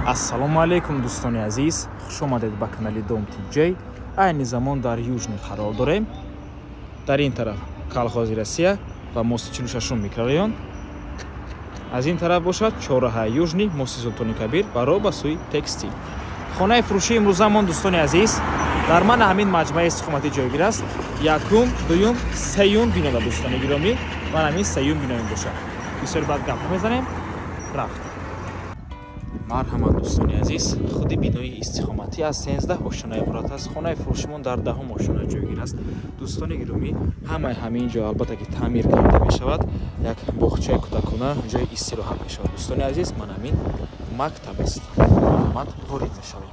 ассалому алейкум дӯстони азиз, хуш омадед ба канали Dom TJ. айни замон дар Южный қарор дорем. Дар ин тараф колхози Россия ва мости 46 микрорайон. аз ин тараф бошад чораҳаи Южный, мости Султони Кабир ва роҳ ба сӯи текстил. хонаи фурӯшии имрӯзамон дӯстони азиз дар ман ҳамин маҷмӯаи истиқоматӣ ҷойгир аст. Якум, дуюм, сеюм бинода дӯстони гиромӣ. ман ҳамин сеюм бино мебошад. бисёр бад гап намезанем. рафт. марҳамат дӯстони азиз, худи бинои истиқоматӣ аз 13 ошона иборат аст. хонаи фурӯшимон дар 10 ошона ҷойгир аст. дӯстони гиромӣ, ҳамаи ҳамин ҷо албатта ки таъмир карда мешавад. як боғчаи кӯдакона, ҷои истироҳат мешавад. дӯстони азиз, ман ҳамин мактаб аст. марҳамат, ворид мешавем.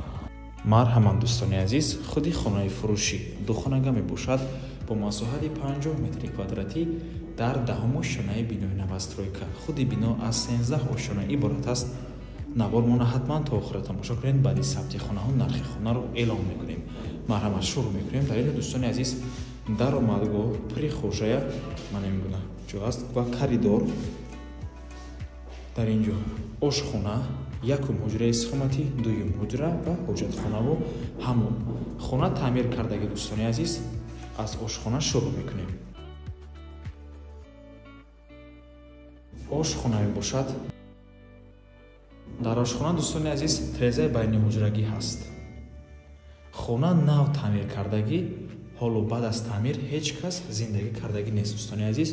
марҳамат дӯстони азиз, худи хонаи фурӯшӣ духонага мебошад бо масоҳати 50 метри квадратӣ дар 10 ошонаи бинои новостройка. худи бино аз 13 ошона иборат аст. навормона ҳатман то охира тамошо кунед. баъди сабти хонаҳо нархи хонаро эълон мекунем. марҳамат, шурӯъ мекунем. дар ин дӯстони азиз, даромадгоҳ прихожая ман намегӯна ҷо аст ва коридор. дар ин ҷо ошхона, якум ҳуҷраи истиқоматӣ, дуюм ҳуҷра ва ҳоҷатхонаву ҳаммом. хона таъмир кардаги дӯстони азиз, аз ошхона шурӯъ мекунем. ошхона мебошад. дар ошхона дӯстони азиз, трезаи байни ҳуҷрагӣ ҳаст. хона нав таъмир кардагӣ, ҳоло баъд аз таъмир ҳеҷ кас зиндагӣ кардагӣ нест. дӯстони азиз,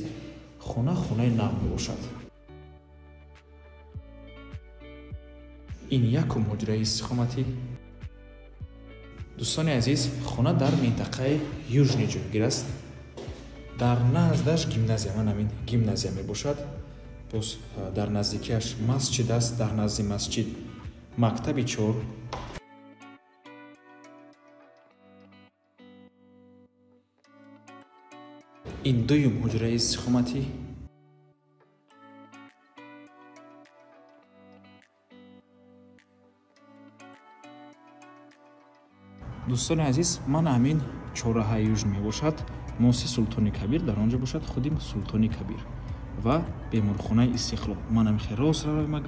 хона хонаи нав мебошад. ин якум ҳуҷраи истиқоматӣ. дӯстони азиз, хона дар минтақаи Южный ҷойгир аст. дар наздаш гимназия, ман ҳамин гимназия мебошад. боз дар наздикиаш масҷид аст. дар назди масҷид мактаби 4. ин дуюм ҳуҷраи истиқоматӣ. дӯстони азиз, ман ҳамин чораҳаи Южный мебошад. мости Султони Кабир, дар он ҷо бошад худи Султони Кабир ва беморхонаи Истиқлол. ман ҳамин херост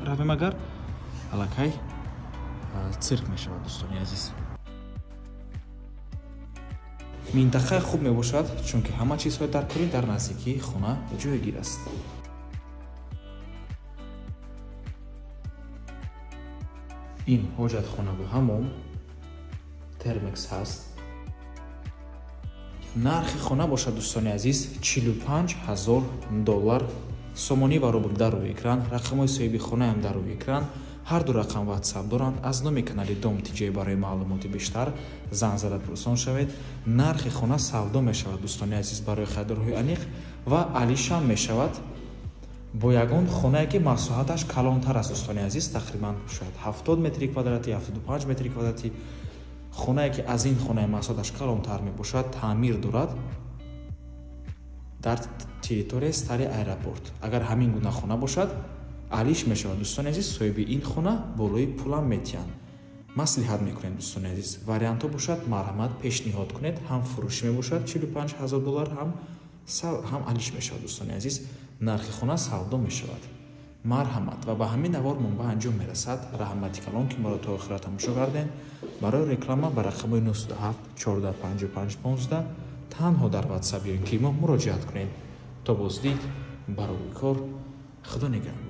равем агар аллакай цирк мешавад. дӯстони азиз, минтақаи хуб мебошад, чунки ҳама чизҳои даркорӣ дар наздикии хона ҷойгир аст. ин ҳоҷатхонаву ҳаммом термекс ҳаст. нархи хона бошад дӯстони азиз $45,000. сомонӣ ва рубл дар рӯи экран, рақамҳои соҳиби хонаам дар рӯи экран. ҳарду рақам WhatsApp доранд. аз номи канали Dom TJ барои маълумоти бештар занг зада пурсон шавед. нархи хона савдо мешавад дӯстони азиз барои харидорҳои аниқ ва алишам мешавад бо ягон хонае ки масоҳаташ калонтар аст. дӯстони азиз, тақрибан шояд 70 метри квадратӣ, 75 метри квадратӣ хонае ки аз ин хонаи масоҳаташ калонтар мебошад, таъмир дорад дар территорияи стари аэропорт. агар ҳамин гуна хона бошад, алиш мешавад. дӯстони азиз, соҳиби ин хона болои пулам метиҳанд. маслиҳат мекунем дӯстони азиз. вариантҳо бошад, марҳамат пешниҳод кунед. ҳам фурӯшӣ мебошад $45,000, ҳам алиш мешавад. дӯстони азиз, нархи хона савдо мешавад. марҳамат ва ба ҳамин навормон ба анҷом мерасад. раҳмати калон ки моро то охира тамошо кардем. барои реклама ба рақамҳои 97 14 55 15 танҳо дар WhatsApp ё ин ки мо муроҷиат кунед. то боздид барои кор. худо нигаҳбон.